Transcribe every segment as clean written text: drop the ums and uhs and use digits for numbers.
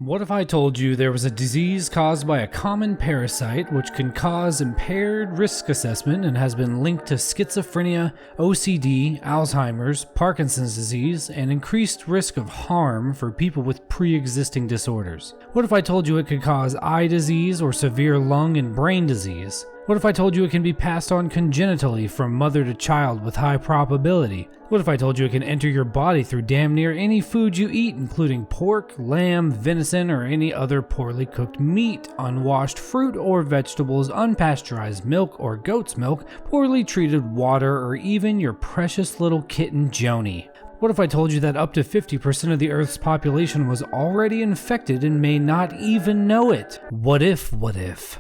What if I told you there was a disease caused by a common parasite which can cause impaired risk assessment and has been linked to schizophrenia, OCD, Alzheimer's, Parkinson's disease, and increased risk of harm for people with pre-existing disorders? What if I told you it could cause eye disease or severe lung and brain disease? What if I told you it can be passed on congenitally from mother to child with high probability? What if I told you it can enter your body through damn near any food you eat, including pork, lamb, venison, or any other poorly cooked meat, unwashed fruit or vegetables, unpasteurized milk or goat's milk, poorly treated water, or even your precious little kitten Joni? What if I told you that up to 50% of the Earth's population was already infected and may not even know it? What if?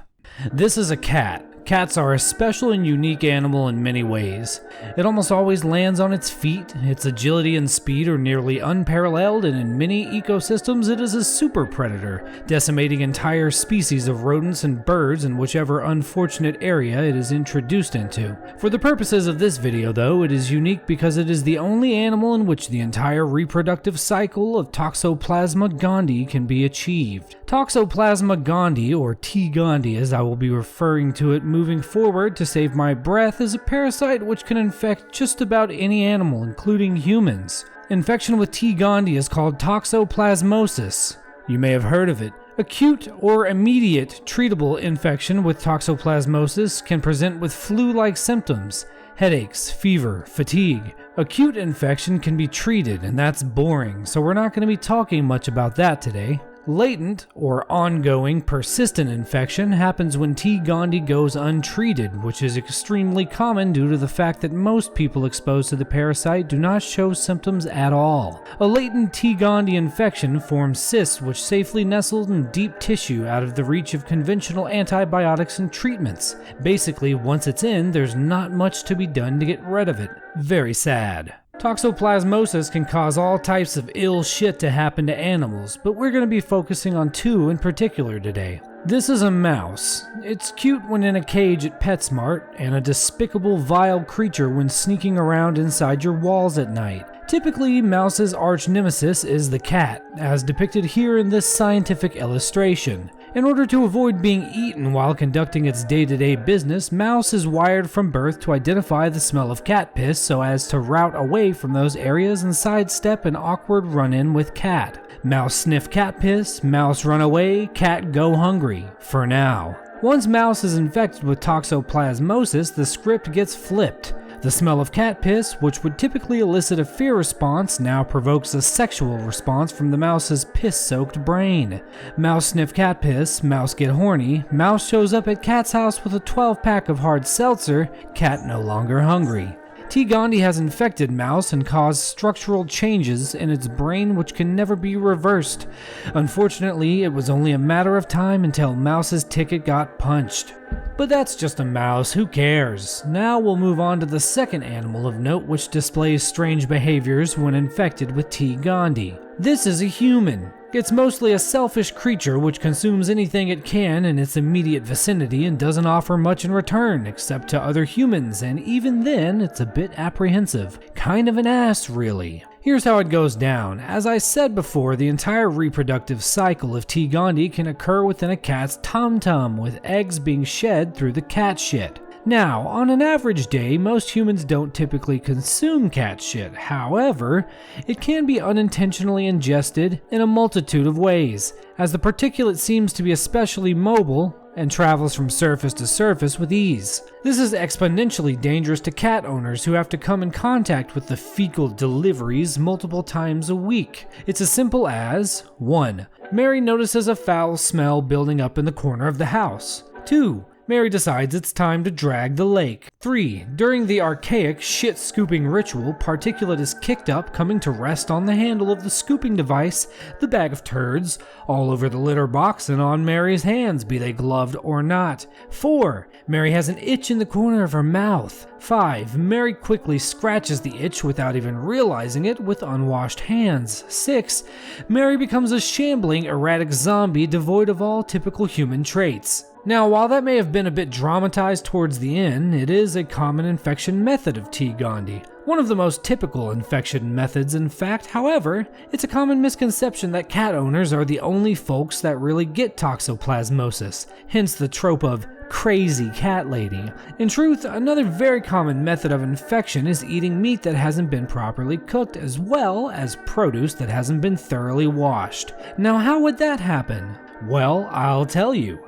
This is a cat. Cats are a special and unique animal in many ways. It almost always lands on its feet, its agility and speed are nearly unparalleled, and in many ecosystems it is a super predator, decimating entire species of rodents and birds in whichever unfortunate area it is introduced into. For the purposes of this video though, it is unique because it is the only animal in which the entire reproductive cycle of Toxoplasma gondii can be achieved. Toxoplasma gondii, or T. gondii as I will be referring to it moving forward to save my breath, is a parasite which can infect just about any animal, including humans. Infection with T. gondii is called toxoplasmosis. You may have heard of it. Acute or immediate treatable infection with toxoplasmosis can present with flu-like symptoms, headaches, fever, fatigue. Acute infection can be treated, and that's boring, so we're not going to be talking much about that today. Latent or ongoing persistent infection happens when T. gondii goes untreated, which is extremely common due to the fact that most people exposed to the parasite do not show symptoms at all. A latent T. gondii infection forms cysts which safely nestle in deep tissue out of the reach of conventional antibiotics and treatments. Basically, once it's in, there's not much to be done to get rid of it. Very sad. Toxoplasmosis can cause all types of ill shit to happen to animals, but we're going to be focusing on two in particular today. This is a mouse. It's cute when in a cage at PetSmart, and a despicable, vile creature when sneaking around inside your walls at night. Typically, mouse's arch nemesis is the cat, as depicted here in this scientific illustration. In order to avoid being eaten while conducting its day-to-day business, mouse is wired from birth to identify the smell of cat piss so as to route away from those areas and sidestep an awkward run-in with cat. Mouse sniff cat piss, mouse run away, cat go hungry. For now. Once mouse is infected with toxoplasmosis, the script gets flipped. The smell of cat piss, which would typically elicit a fear response, now provokes a sexual response from the mouse's piss-soaked brain. Mouse sniff cat piss, mouse get horny, mouse shows up at cat's house with a 12-pack of hard seltzer, cat no longer hungry. T. gondii has infected mouse and caused structural changes in its brain which can never be reversed. Unfortunately, it was only a matter of time until mouse's ticket got punched. But that's just a mouse, who cares? Now we'll move on to the second animal of note which displays strange behaviors when infected with T. gondii. This is a human. It's mostly a selfish creature which consumes anything it can in its immediate vicinity and doesn't offer much in return except to other humans, and even then it's a bit apprehensive. Kind of an ass, really. Here's how it goes down. As I said before, the entire reproductive cycle of T. gondii can occur within a cat's tum-tum, with eggs being shed through the cat shit. Now, on an average day, most humans don't typically consume cat shit. However, it can be unintentionally ingested in a multitude of ways, as the particulate seems to be especially mobile and travels from surface to surface with ease. This is exponentially dangerous to cat owners who have to come in contact with the fecal deliveries multiple times a week. It's as simple as 1. Mary notices a foul smell building up in the corner of the house. 2. Mary decides it's time to drag the lake. 3. During the archaic shit-scooping ritual, particulate is kicked up, coming to rest on the handle of the scooping device, the bag of turds, all over the litter box and on Mary's hands, be they gloved or not. 4. Mary has an itch in the corner of her mouth. 5. Mary quickly scratches the itch without even realizing it with unwashed hands. 6. Mary becomes a shambling, erratic zombie devoid of all typical human traits. Now, while that may have been a bit dramatized towards the end, it is a common infection method of T. gondii. One of the most typical infection methods, in fact. However, it's a common misconception that cat owners are the only folks that really get toxoplasmosis, hence the trope of crazy cat lady. In truth, another very common method of infection is eating meat that hasn't been properly cooked, as well as produce that hasn't been thoroughly washed. Now, how would that happen? Well, I'll tell you.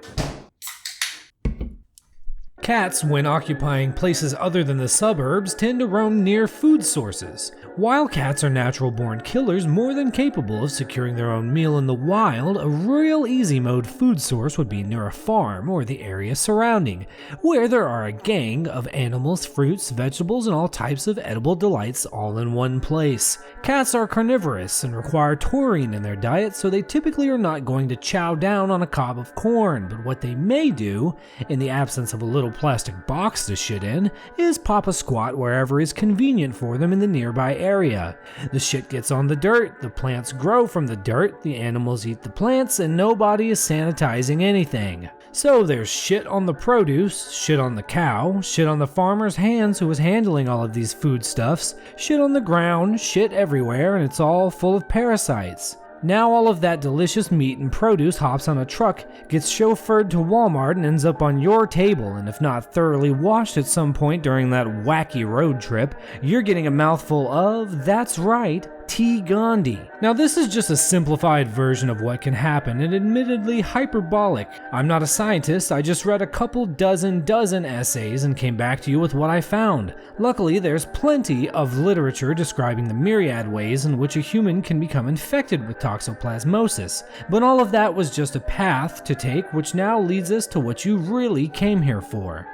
Cats, when occupying places other than the suburbs, tend to roam near food sources. While cats are natural-born killers more than capable of securing their own meal in the wild, a real easy-mode food source would be near a farm or the area surrounding, where there are a gang of animals, fruits, vegetables, and all types of edible delights all in one place. Cats are carnivorous and require taurine in their diet, so they typically are not going to chow down on a cob of corn, but what they may do, in the absence of a little plastic box to shit in, is pop a squat wherever is convenient for them in the nearby area. The shit gets on the dirt, the plants grow from the dirt, the animals eat the plants, and nobody is sanitizing anything. So there's shit on the produce, shit on the cow, shit on the farmer's hands who was handling all of these foodstuffs, shit on the ground, shit everywhere, and it's all full of parasites. Now all of that delicious meat and produce hops on a truck, gets chauffeured to Walmart, and ends up on your table, and if not thoroughly washed at some point during that wacky road trip, you're getting a mouthful of, that's right, T. gondii. Now this is just a simplified version of what can happen, and admittedly hyperbolic. I'm not a scientist, I just read a couple dozen essays and came back to you with what I found. Luckily, there's plenty of literature describing the myriad ways in which a human can become infected with toxoplasmosis, but all of that was just a path to take, which now leads us to what you really came here for.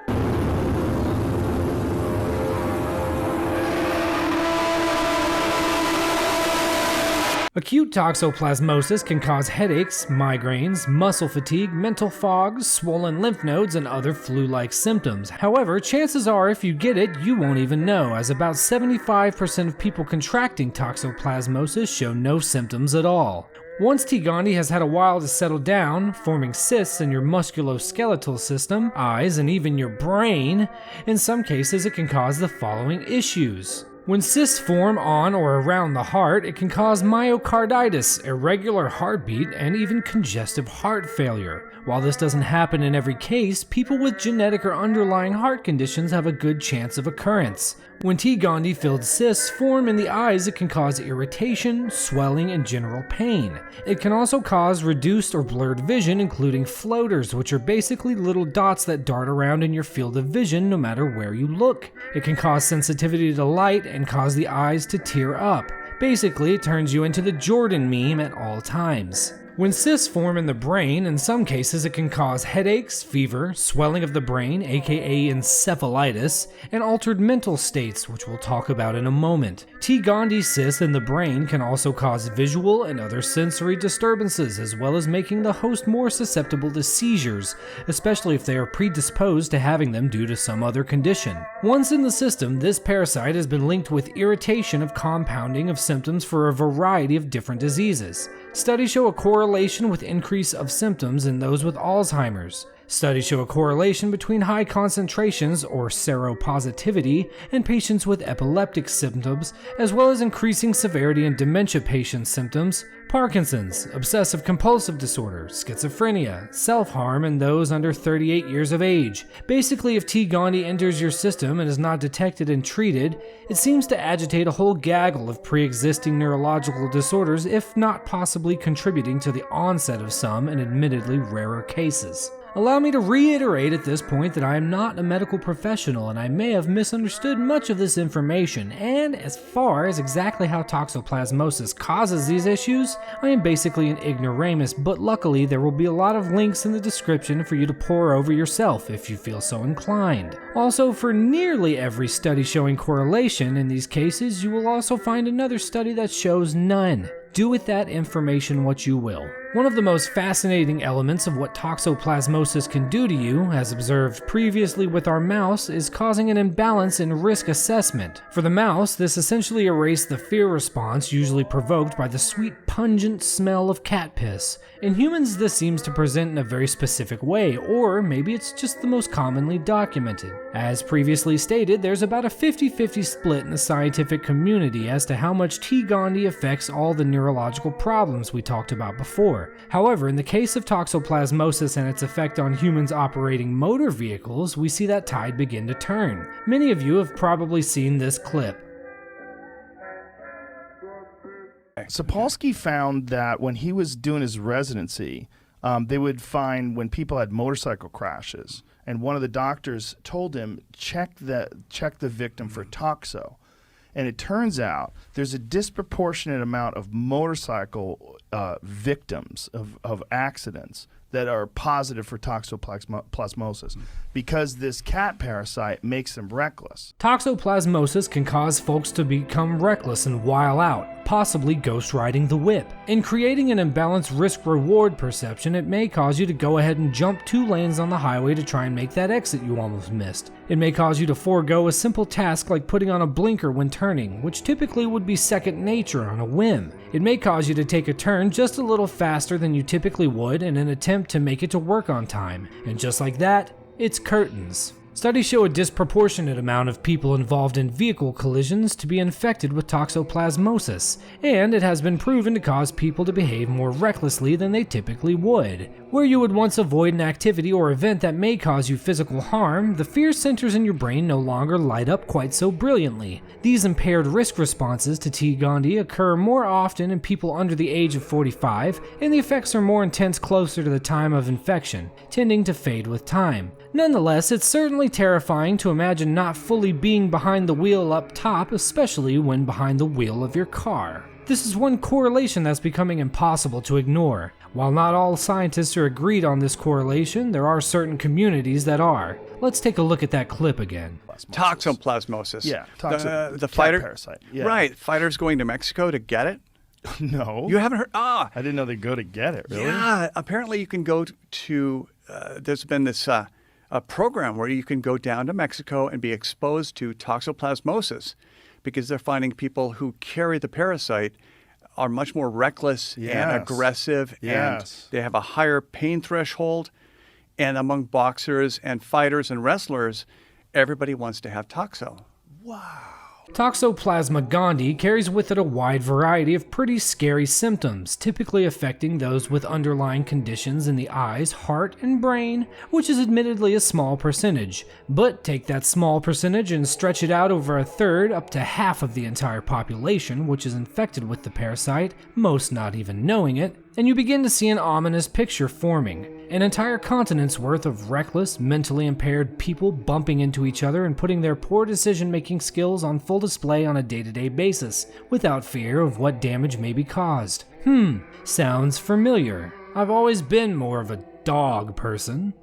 Acute toxoplasmosis can cause headaches, migraines, muscle fatigue, mental fog, swollen lymph nodes, and other flu-like symptoms. However, chances are if you get it, you won't even know, as about 75% of people contracting toxoplasmosis show no symptoms at all. Once T. gondii has had a while to settle down, forming cysts in your musculoskeletal system, eyes, and even your brain, in some cases it can cause the following issues. When cysts form on or around the heart, it can cause myocarditis, irregular heartbeat, and even congestive heart failure. While this doesn't happen in every case, people with genetic or underlying heart conditions have a good chance of occurrence. When T. gondii-filled cysts form in the eyes, it can cause irritation, swelling, and general pain. It can also cause reduced or blurred vision, including floaters, which are basically little dots that dart around in your field of vision no matter where you look. It can cause sensitivity to light and cause the eyes to tear up. Basically, it turns you into the Jordan meme at all times. When cysts form in the brain, in some cases it can cause headaches, fever, swelling of the brain, aka encephalitis, and altered mental states, which we'll talk about in a moment. T. gondii cysts in the brain can also cause visual and other sensory disturbances, as well as making the host more susceptible to seizures, especially if they are predisposed to having them due to some other condition. Once in the system, this parasite has been linked with irritation of compounding of symptoms for a variety of different diseases. Studies show a correlation with increase of symptoms in those with Alzheimer's. Studies show a correlation between high concentrations, or seropositivity, in patients with epileptic symptoms, as well as increasing severity in dementia patients' symptoms, Parkinson's, obsessive compulsive disorder, schizophrenia, self-harm in those under 38 years of age. Basically, if T. gondii enters your system and is not detected and treated, it seems to agitate a whole gaggle of pre-existing neurological disorders, if not possibly contributing to the onset of some and admittedly rarer cases. Allow me to reiterate at this point that I am not a medical professional and I may have misunderstood much of this information, and as far as exactly how toxoplasmosis causes these issues, I am basically an ignoramus, but luckily there will be a lot of links in the description for you to pore over yourself if you feel so inclined. Also, for nearly every study showing correlation in these cases, you will also find another study that shows none. Do with that information what you will. One of the most fascinating elements of what toxoplasmosis can do to you, as observed previously with our mouse, is causing an imbalance in risk assessment. For the mouse, this essentially erased the fear response usually provoked by the sweet, pungent smell of cat piss. In humans, this seems to present in a very specific way, or maybe it's just the most commonly documented. As previously stated, there's about a 50-50 split in the scientific community as to how much T. gondii affects all the neurological problems we talked about before. However, in the case of toxoplasmosis and its effect on humans operating motor vehicles, we see that tide begin to turn. Many of you have probably seen this clip. Sapolsky found that when he was doing his residency, they would find when people had motorcycle crashes, and one of the doctors told him, check the victim for toxo. And it turns out there's a disproportionate amount of motorcycle victims of accidents that are positive for toxoplasmosis because this cat parasite makes them reckless. Toxoplasmosis can cause folks to become reckless and while out, possibly ghost riding the whip. In creating an imbalanced risk-reward perception, it may cause you to go ahead and jump 2 lanes on the highway to try and make that exit you almost missed. It may cause you to forego a simple task like putting on a blinker when turning, which typically would be second nature on a whim. It may cause you to take a turn just a little faster than you typically would in an attempt to make it to work on time. And just like that, it's curtains. Studies show a disproportionate amount of people involved in vehicle collisions to be infected with toxoplasmosis, and it has been proven to cause people to behave more recklessly than they typically would. Where you would once avoid an activity or event that may cause you physical harm, the fear centers in your brain no longer light up quite so brilliantly. These impaired risk responses to T. gondii occur more often in people under the age of 45, and the effects are more intense closer to the time of infection, tending to fade with time. Nonetheless, it's certainly terrifying to imagine not fully being behind the wheel up top, especially when behind the wheel of your car. This is one correlation that's becoming impossible to ignore. While not all scientists are agreed on this correlation, there are certain communities that are. Let's take a look at that clip again. Toxoplasmosis. Yeah, the fighter parasite. Yeah. Right, fighters going to Mexico to get it. No, You haven't heard? I didn't know they'd go to get it. Really? Yeah, apparently you can go to. There's been this a program where you can go down to Mexico and be exposed to toxoplasmosis because they're finding people who carry the parasite are much more reckless and aggressive, and they have a higher pain threshold. And among boxers and fighters and wrestlers, everybody wants to have toxo. Wow. Toxoplasma gondii carries with it a wide variety of pretty scary symptoms, typically affecting those with underlying conditions in the eyes, heart, and brain, which is admittedly a small percentage. But take that small percentage and stretch it out over a third up to half of the entire population which is infected with the parasite, most not even knowing it, and you begin to see an ominous picture forming. An entire continent's worth of reckless, mentally impaired people bumping into each other and putting their poor decision-making skills on full display on a day-to-day basis, without fear of what damage may be caused. Sounds familiar. I've always been more of a dog person.